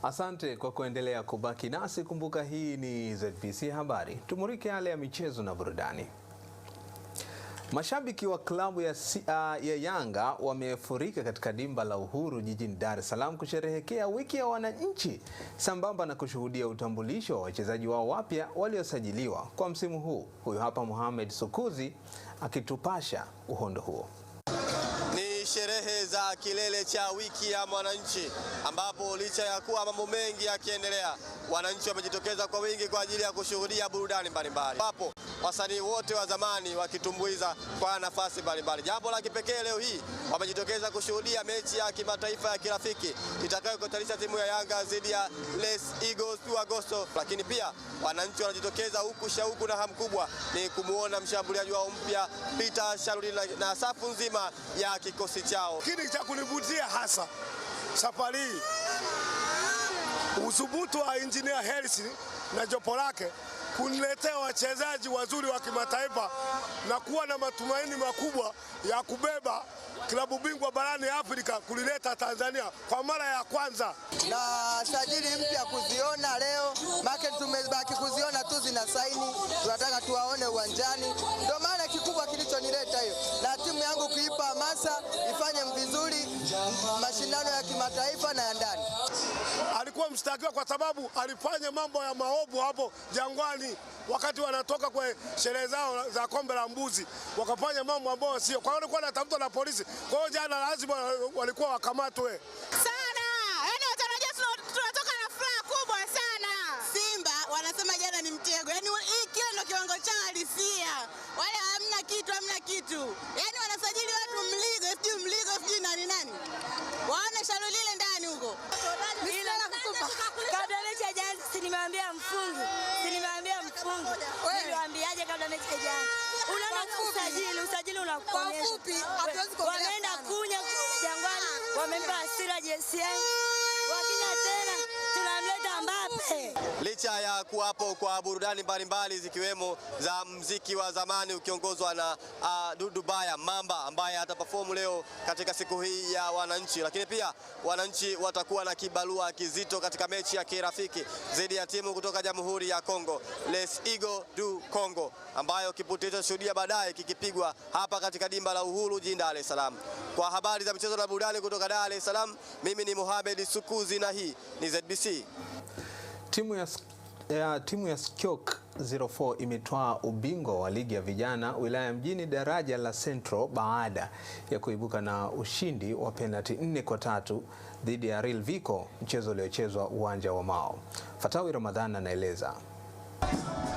Asante kwa kuendelea kubaki nasi. Kumbuka hii ni ZBC Habari. Tumurike yale ya michezo na burudani. Mashabiki wa klabu ya Yanga wamefurika katika dimba la Uhuru jijini Dar es Salaam kusherehekea wiki ya wananchi sambamba na kushuhudia utambulisho wa wachezaji wao wapya waliosajiliwa kwa msimu huu. Huyu hapa Mohamed Sukuzi akitupasha uhondo huo. Ni sherehe za kilele cha wiki ya mwananchi ambapo licha ya kuwa mambo mengi yakiendelea, wananchi wamejitokeza kwa wingi kwa ajili ya kushuhudia burudani mbalimbali, ambapo wasanii wote wa zamani wakitumbuiza kwa nafasi mbalimbali. Jambo la kipekee leo hii wamejitokeza kushuhudia mechi ya kimataifa ya kirafiki itakayokutanisha timu ya Yanga dhidi ya Les Eagles Agosto. Lakini pia wananchi wanajitokeza huku shauku na hamu kubwa ni kumuona mshambuliaji wao mpya Peter Shalulila na safu nzima ya kikosi chao. Kile cha kunivutia hasa safari hii uthubutu wa Engineer Hersi na jopo lake kuniletea wachezaji wazuri wa kimataifa na kuwa na matumaini makubwa ya kubeba klabu bingwa barani Afrika kulileta Tanzania kwa mara ya kwanza. Na sajili mpya kuziona leo, market tumebaki kuziona tu zina saini, tunataka tuwaone uwanjani. Ndio maana kikubwa kilichonileta hiyo, na timu yangu kuipa hamasa ifanye vizuri mashindano ya kimataifa na ya ndani. Alikuwa mshtakiwa kwa sababu alifanya mambo ya maovu hapo Jangwani wakati wanatoka kwa sherehe zao za kombe la mbuzi, wakafanya mambo ambayo sio. Kwa hiyo walikuwa wanatafutwa na polisi. Kwa hiyo jana lazima walikuwa wakamatwe. Sana. Yaani watarajia tunatoka na furaha kubwa sana. Simba wanasema jana ni mtego. Yaani kile ndio kiwango chao halisia. Wale hamna kitu. Yaani wanasajili watu mligo sijui nani. Waone Shalulile ndani huko. Kabla mechi haijaanza nimeambia mfungu. Niliwaambiaje kabla mechi haijaanza? Unaona usajili unakuonyesha. Wameenda kunya Jangwani, wamempa hasira JCM. Wakija tena tunamleta Mbappe. Licha ya kuwapo kwa burudani mbalimbali zikiwemo za mziki wa zamani ukiongozwa na Dudu Baya Mamba ambaye ataperform leo katika siku hii ya wananchi, lakini pia wananchi watakuwa na kibarua kizito katika mechi ya kirafiki dhidi ya timu kutoka Jamhuri ya Kongo, Les Eagles du Congo, ambayo kiputi tutashuhudia baadaye kikipigwa hapa katika dimba la Uhuru jijini Dar es Salaam. Kwa habari za michezo na burudani kutoka Dar es Salaam, mimi ni Mohamed Sukuzi na hii ni ZBC. Timu ya Skioke 04 imetwaa ubingwa wa ligi ya vijana wilaya mjini daraja la Central baada ya kuibuka na ushindi wa penalti 4-3 dhidi ya Real Vico, mchezo uliochezwa uwanja wa Mao. Fatawi Ramadhani anaeleza.